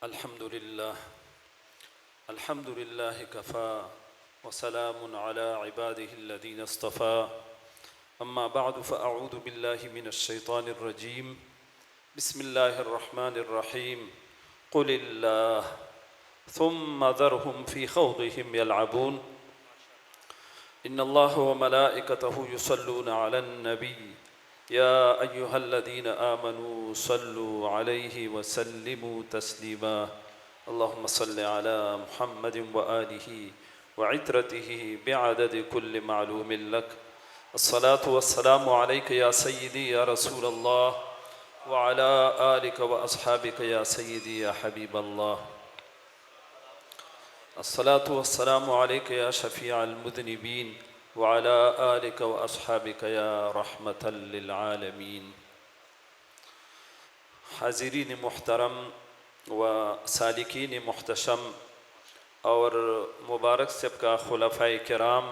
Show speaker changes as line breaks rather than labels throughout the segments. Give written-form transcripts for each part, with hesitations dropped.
الحمد لله كفى وسلام على عباده الذين اصطفى أما بعد فأعوذ بالله من الشيطان الرجيم بسم الله الرحمن الرحيم قل الله ثم ذرهم في خوضهم يلعبون إن الله وملائكته يصلون على النبي يا أيها الذين آمنوا صلوا عليه وسلموا تسليما اللهم صل على محمد وآله وعترته بعدد كل معلوم لك الصلاة والسلام عليك يا سيدي يا رسول الله وعلى آلك وأصحابك يا سيدي يا حبيب الله الصلاة والسلام عليك يا شفيع المذنبين وعلى آلك وأصحابك يا رحمة للعالمين. حاضرین محترم و سالکین محتشم اور مبارک سب کا خلفائے کرام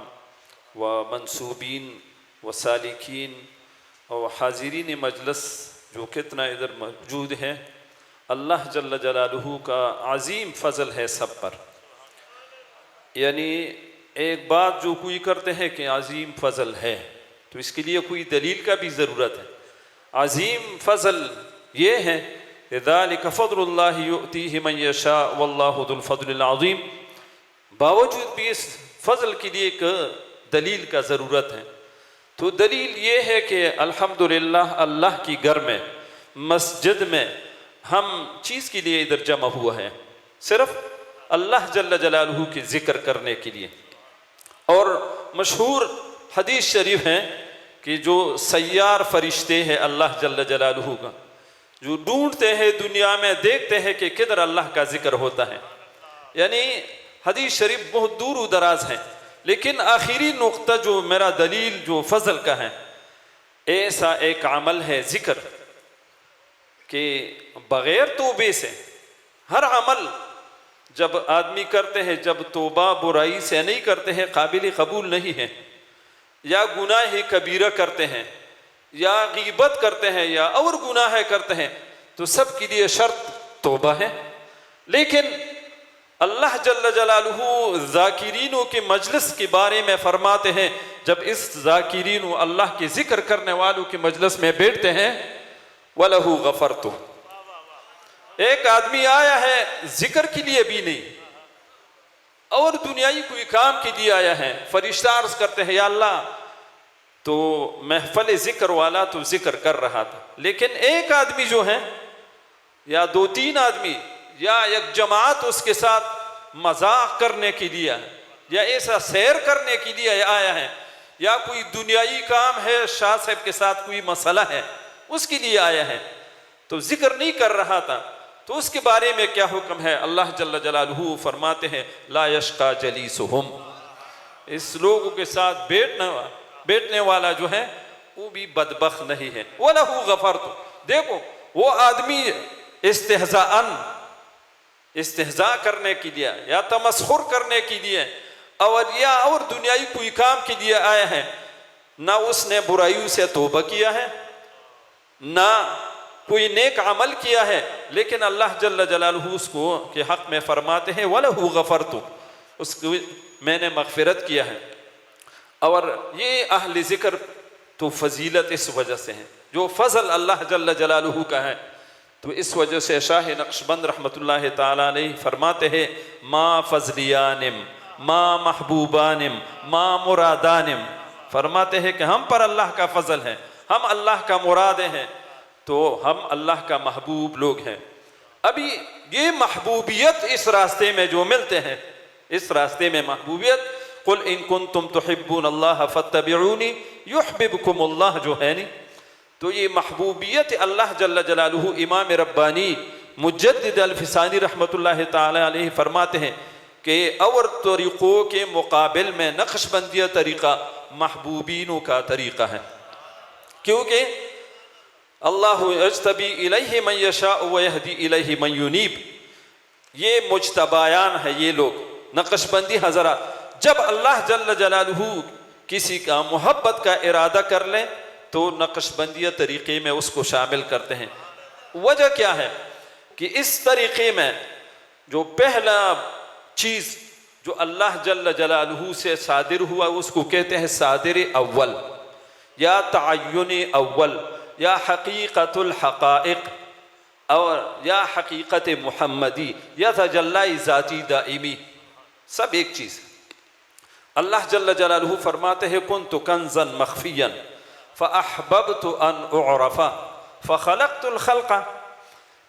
و منصوبین و سالکین اور حاضرین مجلس جو کتنا ادھر موجود ہیں، اللہ جل جلالہ کا عظیم فضل ہے سب پر. یعنی ایک بات جو کوئی کرتے ہیں کہ عظیم فضل ہے، تو اس کے لیے کوئی دلیل کا بھی ضرورت ہے. عظیم فضل یہ ہے ذالک فضل اللہ یؤتیہ من یشاء واللہ ذو الفضل العظیم. باوجود بھی اس فضل کے لیے ایک دلیل کا ضرورت ہے. تو دلیل یہ ہے کہ الحمدللہ اللہ کی گھر میں مسجد میں ہم چیز کے لیے ادھر جمع ہوا ہے، صرف اللہ جل جلالہ کے ذکر کرنے کے لیے. اور مشہور حدیث شریف ہے کہ جو سیار فرشتے ہیں اللہ جل جلالہ کا، جو ڈھونڈتے ہیں دنیا میں، دیکھتے ہیں کہ کدھر اللہ کا ذکر ہوتا ہے. یعنی حدیث شریف بہت دور و دراز ہے، لیکن آخری نقطہ جو میرا دلیل جو فضل کا ہے، ایسا ایک عمل ہے ذکر کہ بغیر توبے سے ہر عمل جب آدمی کرتے ہیں، جب توبہ برائی سے نہیں کرتے ہیں، قابل قبول نہیں ہے. یا گناہ کبیرہ کرتے ہیں، یا غیبت کرتے ہیں، یا اور گناہ کرتے ہیں، تو سب کے لیے شرط توبہ ہے. لیکن اللہ جل جلالہ ذاکرینوں کے مجلس کے بارے میں فرماتے ہیں، جب اس ذاکرین و اللہ کے ذکر کرنے والوں کے مجلس میں بیٹھتے ہیں وَلَهُ غَفَرْتُ. ایک آدمی آیا ہے ذکر کے لیے بھی نہیں اور دنیائی کوئی کام کے لیے آیا ہے، فرشتہ عرض کرتے ہیں یا اللہ، تو محفل ذکر والا تو ذکر کر رہا تھا، لیکن ایک آدمی جو ہے یا دو تین آدمی یا ایک جماعت اس کے ساتھ مذاق کرنے کے لیے یا ایسا سیر کرنے کے لیے آیا ہے، یا کوئی دنیائی کام ہے، شاہ صاحب کے ساتھ کوئی مسئلہ ہے، اس کے لیے آیا ہے، تو ذکر نہیں کر رہا تھا، تو اس کے بارے میں کیا حکم ہے؟ اللہ جل جلالہ فرماتے ہیں لا یشقی جلیسہم. اس لوگوں کے ساتھ بیٹھنے والا جو ہے وہ بھی بدبخت نہیں ہے. وَلَهُ غَفَرْتُ. دیکھو وہ آدمی استہزاء کرنے کے لیے یا تمسخر کرنے کے لیے اور دنیائی کوئی کام کے لیے آیا ہے، نہ اس نے برائیوں سے توبہ کیا ہے، نہ کوئی نیک عمل کیا ہے، لیکن اللہ جل جلالہ اس کو کے حق میں فرماتے ہیں وَلَهُ غَفَرْتُ. اس کو میں نے مغفرت کیا ہے. اور یہ اہل ذکر تو فضیلت اس وجہ سے ہے، جو فضل اللہ جل جلالہ کا ہے، تو اس وجہ سے شاہ نقشبند رحمت اللہ تعالیٰ علیہ فرماتے ہیں ما فضلیانم ما محبوبانم ما مرادانم. فرماتے ہیں کہ ہم پر اللہ کا فضل ہے، ہم اللہ کا مرادیں ہیں، تو ہم اللہ کا محبوب لوگ ہیں. ابھی یہ محبوبیت اس راستے میں جو ملتے ہیں، اس راستے میں محبوبیت قل ان کنتم تحبون اللہ فاتبعونی یحببکم اللہ جو ہے نہیں، تو یہ محبوبیت اللہ جل جلالہ امام ربانی مجدد الفسانی رحمت اللہ تعالی علیہ فرماتے ہیں کہ اور طریقوں کے مقابل میں نقشبندیہ طریقہ محبوبینوں کا طریقہ ہے، کیونکہ اللہ یجتبی الیہ من یشاء ویہدی الیہ من ینیب. یہ مجتبیان ہے یہ لوگ نقشبندی حضرات. جب اللہ جل جلالہ کسی کا محبت کا ارادہ کر لیں تو نقشبندیہ طریقے میں اس کو شامل کرتے ہیں. وجہ کیا ہے کہ اس طریقے میں جو پہلا چیز جو اللہ جل جلالہ سے صادر ہوا اس کو کہتے ہیں صادر اول یا تعین اول یا حقیقت الحقائق اور یا حقیقت محمدی یا تجلی ذاتی دائمی، سب ایک چیز ہے۔ اللہ جل جلالہ فرماتے ہیں کنت کنزا مخفیا فاحببت ان اعرف فخلقت الخلق۔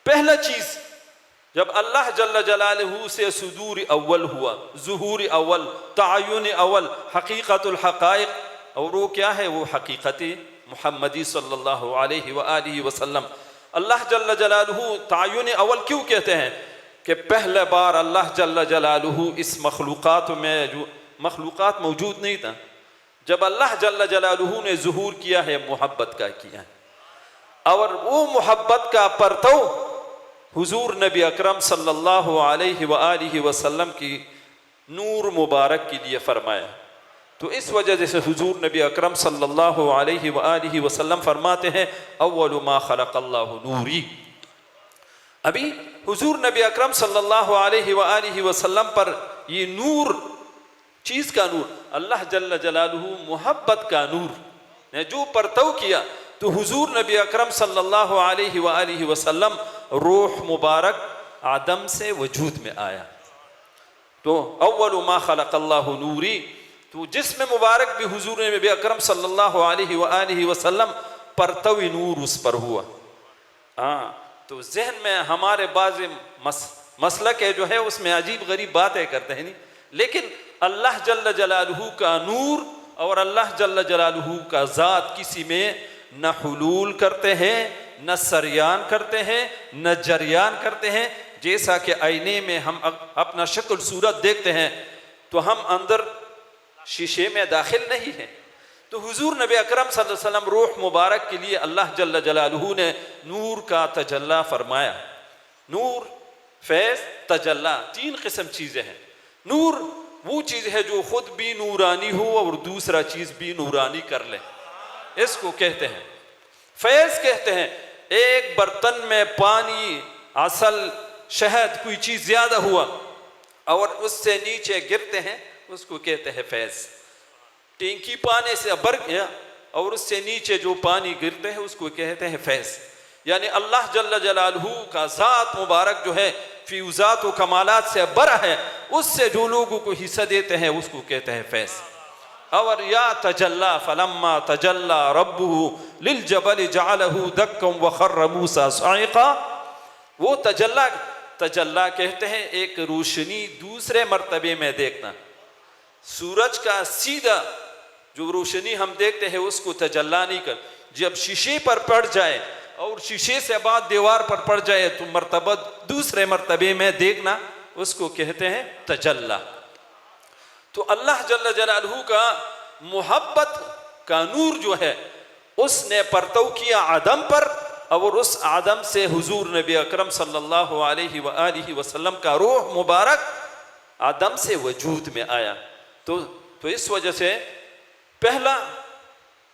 پہلا چیز جب اللہ جل جلالہ سے صدور اول ہوا، ظہور اول، تعین اول، حقیقت الحقائق، اور وہ کیا ہے؟ وہ حقیقت محمدی صلی اللہ علیہ وآلہ وسلم۔ اللہ جل جلالہ تعین اول کیوں کہتے ہیں؟ کہ پہلے بار اللہ جل جلالہ اس مخلوقات میں، جو مخلوقات موجود نہیں تھا، جب اللہ جل جلالہ نے ظہور کیا ہے محبت کا کیا ہے، اور وہ محبت کا پرتو حضور نبی اکرم صلی اللہ علیہ وآلہ وسلم کی نور مبارک کے لیے فرمایا۔ تو اس وجہ سے حضور نبی اکرم صلی اللہ علیہ وآلہ وسلم فرماتے ہیں اول ما خلق اللہ نوری۔ ابھی حضور نبی اکرم صلی اللہ علیہ وآلہ وسلم پر یہ نور، چیز کا نور، اللہ جل جلالہ محبت کا نور نے جو پرتو کیا، تو حضور نبی اکرم صلی اللہ علیہ وآلہ وسلم روح مبارک آدم سے وجود میں آیا۔ تو اول ما خلق اللہ نوری، تو جسم مبارک بھی حضور نبی اکرم صلی اللہ علیہ وآلہ وسلم پرتوی نور اس پر ہوا۔ تو ذہن میں ہمارے بعض مسلک ہے جو ہے اس میں عجیب غریب باتیں کرتے ہیں، نہیں، لیکن اللہ جل جلالہ کا نور اور اللہ جل جلالہ کا ذات کسی میں نہ حلول کرتے ہیں، نہ سریان کرتے ہیں، نہ جریان کرتے ہیں۔ جیسا کہ آئینے میں ہم اپنا شکل صورت دیکھتے ہیں تو ہم اندر شیشے میں داخل نہیں ہیں، تو حضور نبی اکرم صلی اللہ علیہ وسلم روح مبارک کے لیے اللہ جل جلالہ نے نور کا تجلی فرمایا۔ نور، فیض، تجلی، تین قسم چیزیں ہیں۔ نور وہ چیز ہے جو خود بھی نورانی ہو اور دوسرا چیز بھی نورانی کر لے، اس کو کہتے ہیں فیض کہتے ہیں۔ ایک برتن میں پانی، عسل، شہد، کوئی چیز زیادہ ہوا اور اس سے نیچے گرتے ہیں، اس کو کہتے ہیں فیض۔ ٹینکی پانی سے بھر گیا اور اس سے نیچے جو پانی گرتے ہیں اس کو کہتے ہیں فیض۔ یعنی اللہ جل جلالہ کا ذات مبارک جو ہے فیوزات و کمالات سے بڑا ہے، اس سے جو لوگوں کو حصہ دیتے ہیں اس کو کہتے ہیں فیض۔ اور یا تجلی فلما تجلی ربہ للجبل جعلہ دکا وخر موسیٰ صاعقا، وہ تجلی کہتے ہیں ایک روشنی دوسرے مرتبے میں دیکھنا۔ سورج کا سیدھا جو روشنی ہم دیکھتے ہیں اس کو تجلی نہیں کر، جب شیشے پر پڑ جائے اور شیشے سے بعد دیوار پر پڑ جائے تو مرتبہ دوسرے مرتبے میں دیکھنا، اس کو کہتے ہیں تجلی۔ تو اللہ جل جلالہ کا محبت کا نور جو ہے اس نے پرتو کیا آدم پر، اور اس آدم سے حضور نبی اکرم صلی اللہ علیہ وآلہ وسلم کا روح مبارک آدم سے وجود میں آیا۔ تو اس وجہ سے پہلا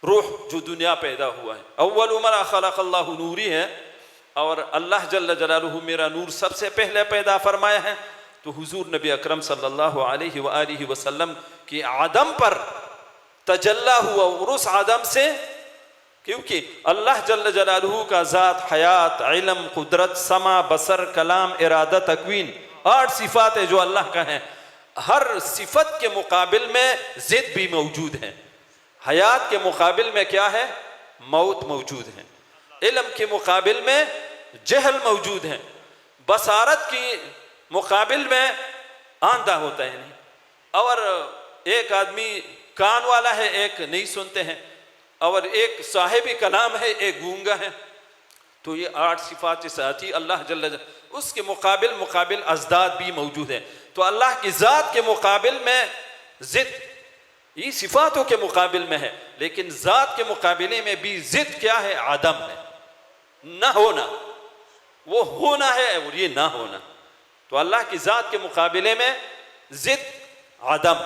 روح جو دنیا پیدا ہوا ہے، اول ما خلق اللہ نوری ہے، اور اللہ جل جلالہ میرا نور سب سے پہلے پیدا فرمایا ہے۔ تو حضور نبی اکرم صلی اللہ علیہ وآلہ وسلم کی آدم پر تجلی ہوا، اور اس آدم سے، کیونکہ اللہ جل جلالہ کا ذات حیات، علم، قدرت، سمع، بصر، کلام، ارادہ، تکوین، 8 صفات ہے جو اللہ کا ہیں۔ ہر صفت کے مقابل میں ضد بھی موجود ہے۔ حیات کے مقابل میں کیا ہے؟ موت موجود ہے۔ علم کے مقابل میں جہل موجود ہے۔ بصارت کی مقابل میں آندھا ہوتا ہے، اور ایک آدمی کان والا ہے، ایک نہیں سنتے ہیں، اور ایک صاحب کلام ہے، ایک گونگا ہے۔ تو یہ 8 صفات ساتھی اللہ جل جلالہ، اس کے مقابل ازداد بھی موجود ہے۔ تو اللہ کی ذات کے مقابل میں ضد، یہ صفاتوں کے مقابل میں ہے، لیکن ذات کے مقابلے میں بھی ضد کیا ہے؟ عدم ہے، نہ ہونا۔ وہ ہونا ہے اور یہ نہ ہونا۔ تو اللہ کی ذات کے مقابلے میں ضد عدم،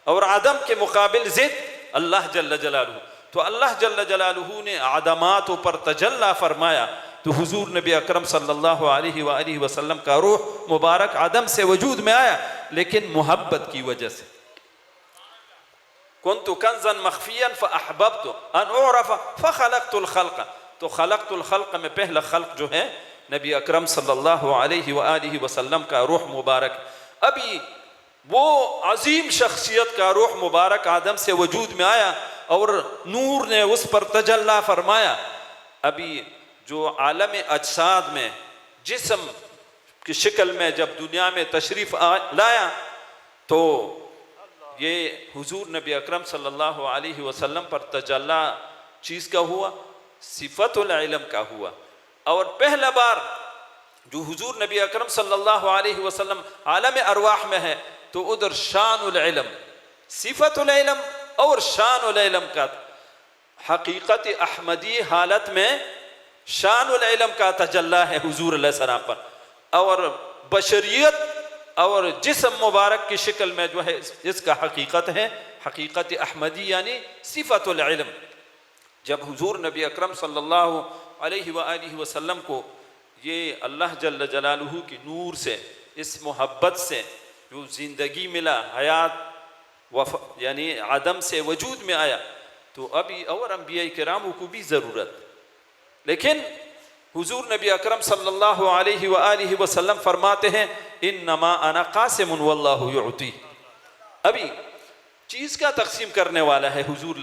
اور عدم کے مقابل ضد اللہ جل جلالہ۔ تو اللہ جل جلالہ نے عدمات پر تجلی فرمایا، تو حضور نبی اکرم صلی اللہ علیہ وآلہ وسلم کا روح مبارک عدم سے وجود میں آیا، لیکن محبت کی وجہ سے۔ كنت كنزا مخفیا فاحببت ان اعرف فخلقت الخلق، تو خلقت الخلق میں پہلا خلق جو ہے نبی اکرم صلی اللہ علیہ وآلہ وسلم کا روح مبارک۔ ابھی وہ عظیم شخصیت کا روح مبارک آدم سے وجود میں آیا اور نور نے اس پر تجلی فرمایا۔ ابھی جو عالم اجساد میں جسم کی شکل میں جب دنیا میں تشریف لایا تو یہ حضور نبی اکرم صلی اللہ علیہ وسلم پر تجلی چیز کا ہوا، صفت العلم کا ہوا۔ اور پہلا بار جو حضور نبی اکرم صلی اللہ علیہ وسلم عالم ارواح میں ہے تو ادھر شان العلم، صفت العلم اور شان العلم کا حقیقت احمدی حالت میں شان العلم کا تجلی ہے حضور علیہ السلام پر، اور بشریت اور جسم مبارک کی شکل میں جو ہے اس کا حقیقت ہے حقیقت احمدی یعنی صفت العلم۔ جب حضور نبی اکرم صلی اللہ علیہ وآلہ وسلم کو یہ اللہ جل جلالہ کی نور سے، اس محبت سے جو زندگی ملا، حیات یعنی عدم سے وجود میں آیا، تو ابھی اور انبیاء کرام کو بھی ضرورت، لیکن حضور نبی اکرم صلی اللہ علیہ وآلہ وسلم فرماتے ہیں انما انا قاسم واللہ یعطی، ابھی چیز کا تقسیم کرنے والا ہے حضور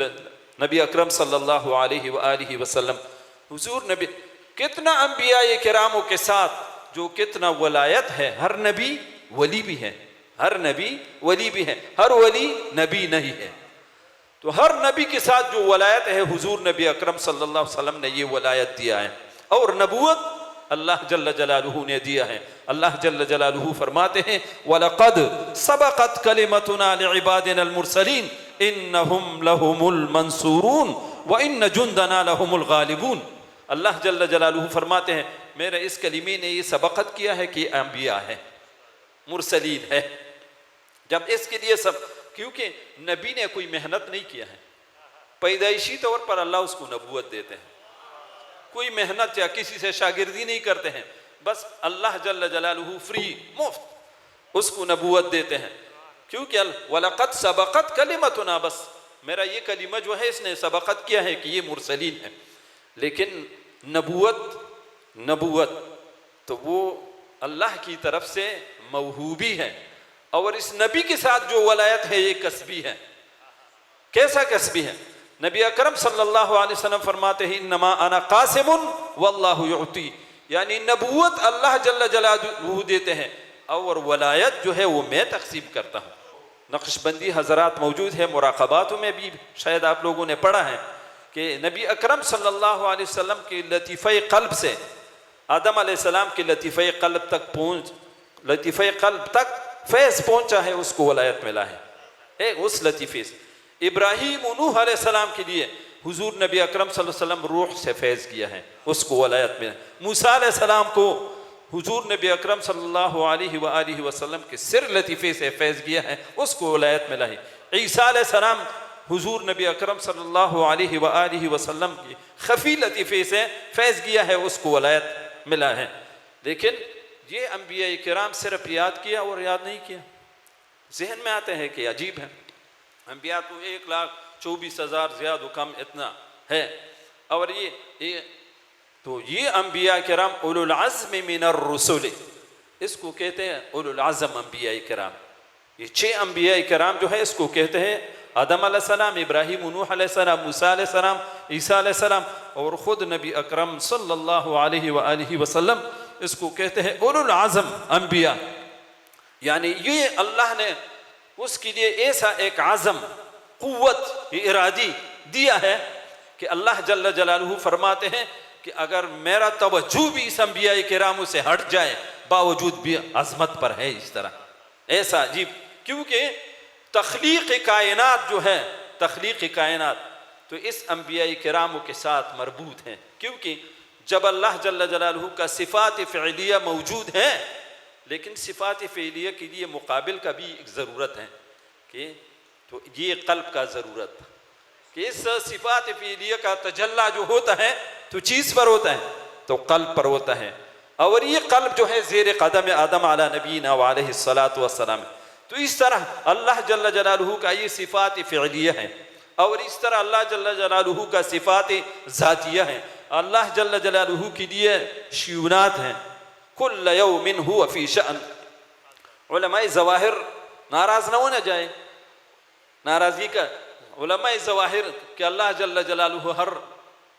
نبی اکرم صلی اللہ علیہ وآلہ وسلم۔ حضور نبی کتنا انبیاء کراموں کے ساتھ جو کتنا ولایت ہے، ہر نبی ولی بھی ہے، ہر نبی ولی بھی ہے، ہر ولی نبی نہیں ہے، تو ہر نبی کے ساتھ جو ولایت ہے حضور نبی اکرم صلی اللہ علیہ وسلم نے یہ ولایت دیا ہے، اور نبوت اللہ جل جلالہ نے دیا ہے۔ اللہ جل جلالہ فرماتے ہیں وَلَقَدْ سَبَقَتْ كَلِمَتُنَا لِعِبَادِنَا الْمُرْسَلِينَ إِنَّهُمْ لَهُمُ الْمَنْصُورُونَ وَإِنَّ جُنْدَنَا لَهُمُ الْغَالِبُونَ۔ اللہ جل جلالہ فرماتے ہیں میرے اس کلمے نے یہ سبقت کیا ہے کہ انبیاء ہے، مرسلین ہے۔ جب اس کے لیے سب، کیونکہ نبی نے کوئی محنت نہیں کیا ہے، پیدائشی طور پر اللہ اس کو نبوت دیتے ہیں، کوئی محنت یا کسی سے شاگردی نہیں کرتے ہیں، بس اللہ جل جلالہ فری مفت اس کو نبوت دیتے ہیں، کیونکہ وَلَقَدْ سَبَقَتْ كَلِمَتُنَا، بس میرا یہ کلمہ جو ہے اس نے سبقت کیا ہے کہ یہ مرسلین ہے۔ لیکن نبوت تو وہ اللہ کی طرف سے موہوبی ہے، اور اس نبی کے ساتھ جو ولایت ہے یہ کسبی ہے۔ کیسا کسبی ہے؟ نبی اکرم صلی اللہ علیہ وسلم فرماتے ہیں انما انا قاسم واللہ یعطی، یعنی نبوت اللہ جل جلالہ دیتے ہیں اور ولایت جو ہے وہ میں تقسیم کرتا ہوں۔ نقش بندی حضرات موجود ہے، مراقباتوں میں بھی شاید آپ لوگوں نے پڑھا ہے کہ نبی اکرم صلی اللہ علیہ وسلم کے لطیفہ قلب سے آدم علیہ السلام کے لطیفہ قلب تک فیض پہنچا ہے، اس کو ولایت ملا ہے اس لطیفے سے۔ ابراہیم و نوح علیہ السلام کے لیے حضور نبی اکرم صلی اللہ علیہ وسلم روح سے فیض کیا ہے، اس کو ولایت ملا۔ موسیٰ علیہ السلام کو حضور نبی اکرم صلی اللہ علیہ وآلہ وسلم کے سر لطیفے سے فیض کیا ہے، اس کو ولایت ملا ہے۔ عیسیٰ علیہ السلام حضور نبی اکرم صلی اللہ علیہ وآلہ وسلم کی خفی لطیفے سے فیض کیا ہے، اس کو ولایت ملا ہے۔ لیکن یہ انبیاء کرام صرف یاد کیا اور یاد نہیں کیا، ذہن میں آتے ہیں کہ عجیب ہے، انبیاء تو 1,24,000 زیادہ کم اتنا ہے، اور یہ انبیاء کرام اولو العزم من الرسل، اس کو کہتے ہیں اولو العزم انبیاء کرام۔ یہ 6 انبیاء کرام جو ہے اس کو کہتے ہیں آدم علیہ السلام، ابراہیم و نوح علیہ السلام، موسیٰ علیہ السلام، عیسیٰ علیہ السلام، اور خود نبی اکرم صلی اللہ علیہ وآلہ وسلم، اس کو کہتے ہیں اولو العزم انبیاء۔ یعنی یہ اللہ نے اس کے لیے ایسا ایک عزم، قوت ارادی دیا ہے کہ اللہ جل جلالہ فرماتے ہیں کہ اگر میرا توجہ بھی اس انبیاء کراموں سے ہٹ جائے باوجود بھی عظمت پر ہے، اس طرح ایسا عجیب، کیونکہ تخلیق کائنات جو ہے، تخلیق کائنات تو اس انبیاء کراموں کے ساتھ مربوط ہیں، کیونکہ جب اللہ جل جلالہ کا صفات فعلیہ موجود ہیں، لیکن صفات فعلیہ کے لیے مقابل کا بھی ایک ضرورت ہے کہ تو یہ قلب کا ضرورت کہ اس صفات فعلیہ کا تجلی جو ہوتا ہے تو چیز پر ہوتا ہے، تو قلب پر ہوتا ہے، اور یہ قلب جو ہے زیر قدم آدم علی نبینا وعلیہ الصلاۃ والسلام. تو اس طرح اللہ جل جلالہ کا یہ صفات فعلیہ ہیں، اور اس طرح اللہ جل جلالہ کا صفات ذاتیہ ہیں. اللہ جل جلالہ کے لیے شیونات ہیں، کل یوم ہوا فی شأن. علماء ظواہر ناراض نہ ہونا جائے، ناراضگی کا علماء ظواہر کہ اللہ جل جلالہ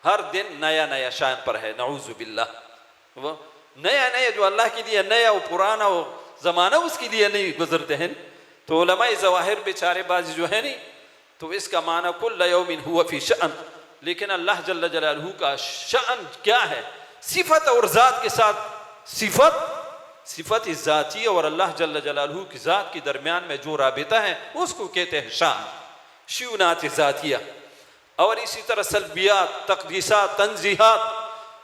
ہر دن نیا نیا شان پر ہے، نعوذ باللہ. وہ نیا نیا جو اللہ کے لیے نیا و پرانا و زمانہ اس کے لیے نہیں گزرتے ہیں. تو علماء ظواہر بیچارے بازی جو ہے نہیں، تو اس کا معنی کل یوم ہوا فی شأن. لیکن اللہ جل جلالہ کا شأن کیا ہے؟ صفت اور ذات کے ساتھ صفت ذاتی اور اللہ جل جلالہ کی ذات کے درمیان میں جو رابطہ ہے اس کو کہتے ہیں شان، شیونات ذاتیہ. اور اسی طرح سلبیات، تقدیسات، تنزیحات،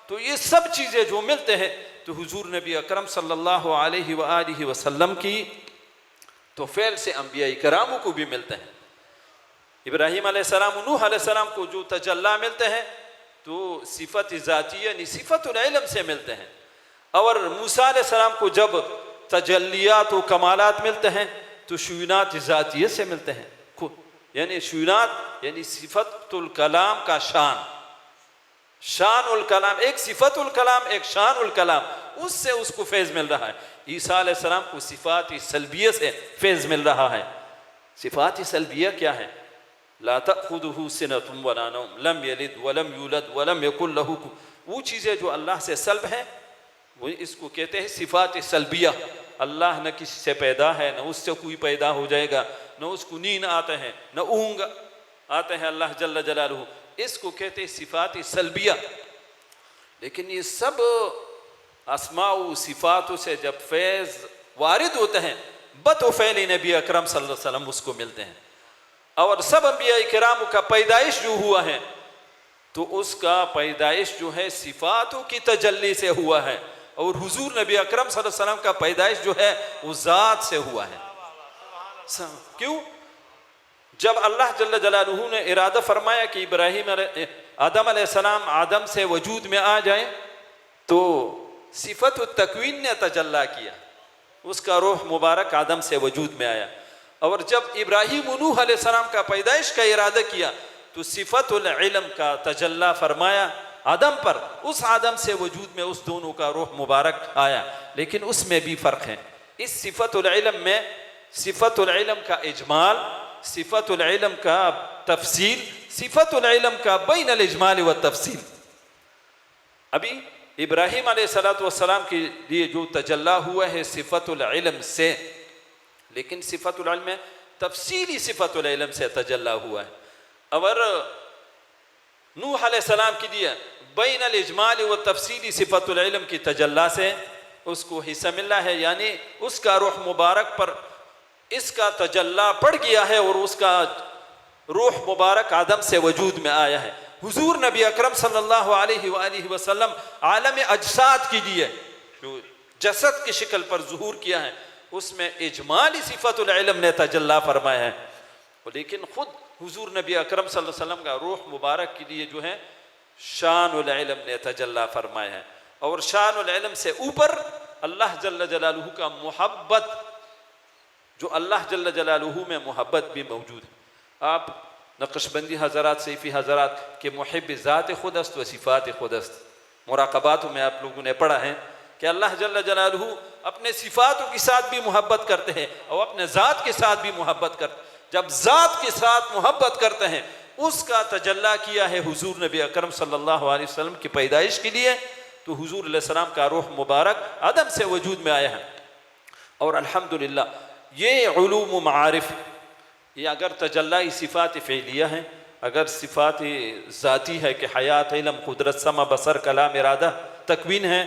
تو یہ سب چیزیں جو ملتے ہیں تو حضور نبی اکرم صلی اللہ علیہ وآلہ وسلم کی تو فعل سے انبیاء کراموں کو بھی ملتے ہیں. ابراہیم علیہ السلام، نوح علیہ السلام کو جو تجلی ملتے ہیں تو صفت ذاتیہ یعنی صفت العلم سے ملتے ہیں. اور موسیٰ علیہ السلام کو جب تجلیات و کمالات ملتے ہیں تو شیونات ذاتیہ سے ملتے ہیں. یعنی شیونات یعنی صفت الکلام کا شان الکلام، ایک صفت الکلام ایک شان الکلام، اس سے اس کو فیض مل رہا ہے. عیسیٰ علیہ السلام کو صفات سلبیہ سے فیض مل رہا ہے. صفات سلبیہ کیا ہے؟ لا تأخذہ سنۃ ولا نوم، لم یلد ولم یولد ولم یکن لہ، وہ چیزیں جو اللہ سے سلب ہیں وہ اس کو کہتے ہیں صفات سلبیہ. اللہ نہ کسی سے پیدا ہے، نہ اس سے کوئی پیدا ہو جائے گا، نہ اس کو نیند آتے ہیں، نہ اونگ آتے ہیں اللہ جل جلالہ، اس کو کہتے ہیں صفات سلبیہ. لیکن یہ سب اسماء و صفاتوں سے جب فیض وارد ہوتے ہیں بطفیل نبی اکرم صلی اللہ علیہ وسلم اس کو ملتے ہیں. اور سب انبیاء کرام کا پیدائش جو ہوا ہے تو اس کا پیدائش جو ہے صفاتوں کی تجلی سے ہوا ہے، اور حضور نبی اکرم صلی اللہ علیہ وسلم کا پیدائش جو ہے وہ ذات سے ہوا ہے. کیوں؟ جب اللہ جل جلالہ نے ارادہ فرمایا کہ آدم علیہ السلام آدم سے وجود میں آ جائیں تو صفت التکوین نے تجلی کیا، اس کا روح مبارک آدم سے وجود میں آیا. اور جب ابراہیم و نوح علیہ السلام کا پیدائش کا ارادہ کیا تو صفت العلم کا تجلی فرمایا آدم پر، اس آدم سے وجود میں اس دونوں کا روح مبارک آیا. لیکن اس میں بھی فرق ہے. اس صفت العلم میں صفت العلم کا اجمال، صفت العلم کا تفصیل، صفت العلم کا بین الاجمال والتفصیل. ابھی ابراہیم علیہ السلام کے لیے جو تجلی ہوا ہے صفت العلم سے، لیکن صفت العلم میں تفصیلی صفت العلم سے تجلی ہوا ہے. اور نوح علیہ السلام کے لیے بین الاجمال و تفصیلی صفت العلم کی تجلی سے اس کو حصہ ملا ہے، یعنی اس کا روح مبارک پر اس کا تجلی پڑ گیا ہے اور اس کا روح مبارک آدم سے وجود میں آیا ہے. حضور نبی اکرم صلی اللہ علیہ وآلہ وسلم عالم اجساد کے لیے جو جسد کی شکل پر ظہور کیا ہے اس میں اجمالی صفت العلم نے تجلی فرمایا ہے. لیکن خود حضور نبی اکرم صلی اللہ علیہ وسلم کا روح مبارک کے لیے جو ہے شان العلم نے تجلی فرمایا ہے. اور شان العلم سے اوپر اللہ جل جلالہ کا محبت، جو اللہ جل جلالہ میں محبت بھی موجود ہے. آپ نقشبندی حضرات، صیفی حضرات کے محب ذات خود است و صفات خود است، مراقبات میں آپ لوگوں نے پڑھا ہے کہ اللہ جل جلالہ اپنے صفاتوں کے ساتھ بھی محبت کرتے ہیں اور اپنے ذات کے ساتھ بھی محبت کرتے ہیں. جب ذات کے ساتھ محبت کرتے ہیں اس کا تجلی کیا ہے حضور نبی اکرم صلی اللہ علیہ وسلم کی پیدائش کے لیے، تو حضور علیہ السلام کا روح مبارک آدم سے وجود میں آیا ہے. اور الحمدللہ یہ علوم و معارف، یہ اگر تجلی صفات فعلیہ ہیں، اگر صفات ذاتی ہے کہ حیات، علم، قدرت، سمع، بصر، کلام، ارادہ، تکوین ہیں،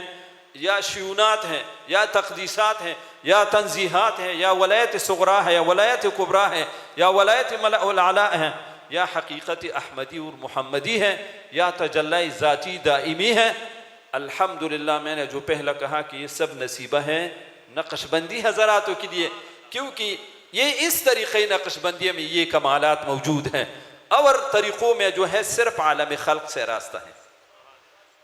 یا شیونات ہیں، یا تقدیسات ہیں، یا تنزیحات ہیں، یا ولایت صغریٰ ہے، یا ولایت کبریٰ ہے، یا ولایت ملأ الاعلیٰ ہیں، یا حقیقت احمدی اور محمدی ہے، یا تجلی ذاتی دائمی ہے. الحمدللہ میں نے جو پہلا کہا کہ یہ سب نصیبہ ہیں نقشبندی حضراتوں کے لیے، کیونکہ یہ اس طریقے نقش بندی میں یہ کمالات موجود ہیں، اور طریقوں میں جو ہے صرف عالم خلق سے راستہ ہے.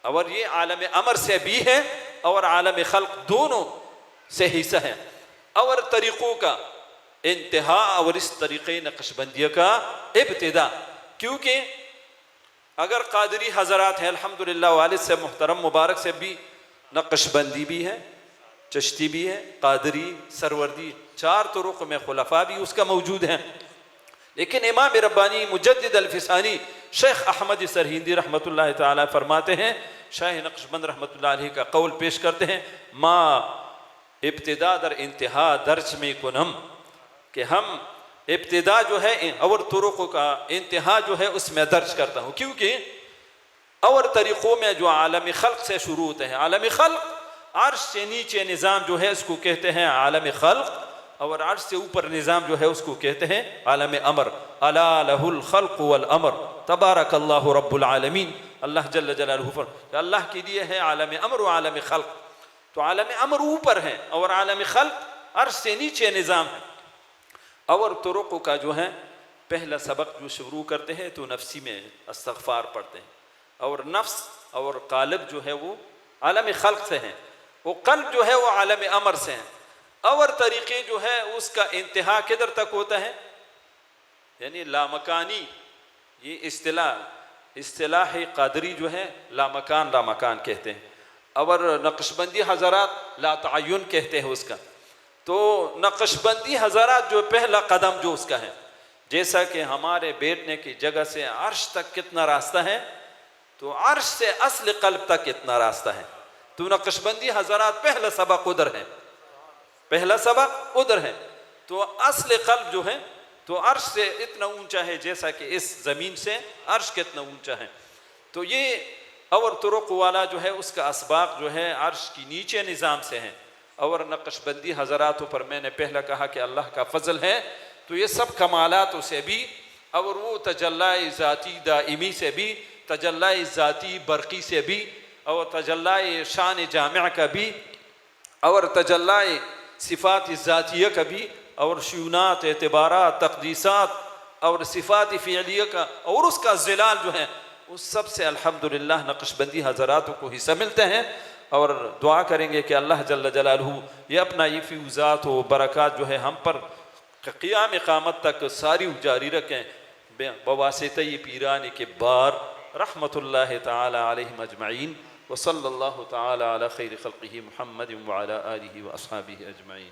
اور یہ عالم امر سے بھی ہے اور عالم خلق دونوں سے حصہ ہے. اور طریقوں کا انتہا اور اس طریقے نقش بندی کا ابتدا. کیونکہ اگر قادری حضرات ہیں الحمدللہ والد سے محترم مبارک سے بھی نقش بندی بھی ہے، چشتی بھی ہے، قادری، سروردی، 4 طرق میں خلفاء بھی اس کا موجود ہیں. لیکن امام ربانی مجدد الفسانی شیخ احمد سرہندی رحمۃ اللہ تعالی فرماتے ہیں، شاہ نقش بند رحمۃ اللہ علیہ کا قول پیش کرتے ہیں، ما ابتدا در انتہا درج میں کنم، کہ ہم ابتدا جو ہے اور طرق کا انتہا جو ہے اس میں درج کرتا ہوں. کیونکہ اور طریقوں میں جو عالم خلق سے شروع ہوتے ہیں، عالم خلق عرش سے نیچے نظام جو ہے اس کو کہتے ہیں عالم خلق، اور عرش سے اوپر نظام جو ہے اس کو کہتے ہیں عالم امر. الا لہ الخلق والامر تبارک اللہ رب العالمین. اللہ جل جلالہ فرماتا ہے اللہ کے لیے ہے عالم امر و عالم خلق. تو عالم امر اوپر ہے اور عالم خلق عرش سے نیچے نظام ہے. اور طرق کا جو ہے پہلا سبق جو شروع کرتے ہیں تو نفسی میں استغفار پڑھتے ہیں، اور نفس اور قالب جو ہے وہ عالم خلق سے ہیں، وہ قلب جو ہے وہ عالم امر سے ہیں. اور طریقے جو ہے اس کا انتہا کدھر تک ہوتا ہے، یعنی لامکانی. یہ اصطلاح قادری جو ہے لامکان کہتے ہیں، اور نقش بندی حضرات لا تعین کہتے ہیں اس کا. تو نقش بندی حضرات جو پہلا قدم جو اس کا ہے، جیسا کہ ہمارے بیٹھنے کی جگہ سے عرش تک کتنا راستہ ہے، تو عرش سے اصل قلب تک کتنا راستہ ہے. تو نقش بندی حضرات پہلا سبق ادھر ہے، پہلا سبق ادھر ہے. تو اصل قلب جو ہے تو عرش سے اتنا اونچا ہے جیسا کہ اس زمین سے عرش کتنا اونچا ہے. تو یہ اور طرق والا جو ہے اس کا اسباق جو ہے عرش کی نیچے نظام سے ہیں. اور نقش بندی حضراتوں پر میں نے پہلا کہا کہ اللہ کا فضل ہے، تو یہ سب کمالاتوں سے بھی، اور وہ تجلی ذاتی دائمی سے بھی، تجلی ذاتی برقی سے بھی، اور تجلی شان جامع کا بھی، اور تجلی صفات ذاتیہ کا بھی، اور شیونات، اعتبارات، تقدیسات اور صفات فعلیہ کا، اور اس کا ظلال جو ہے اس سب سے الحمدللہ نقش بندی حضراتوں کو حصہ ملتے ہیں. اور دعا کریں گے کہ اللہ جل جلالہ یہ اپنا یہ فیوزات و برکات جو ہے ہم پر قیام قیامت تک ساری جاری رکھیں بواسطہ یہ پیران کے بار رحمت اللہ تعالی علیہم اجمعین. وصلی اللہ تعالی علی خیر خلقہ محمد وعلی آلہ واصحابہ اجمعین.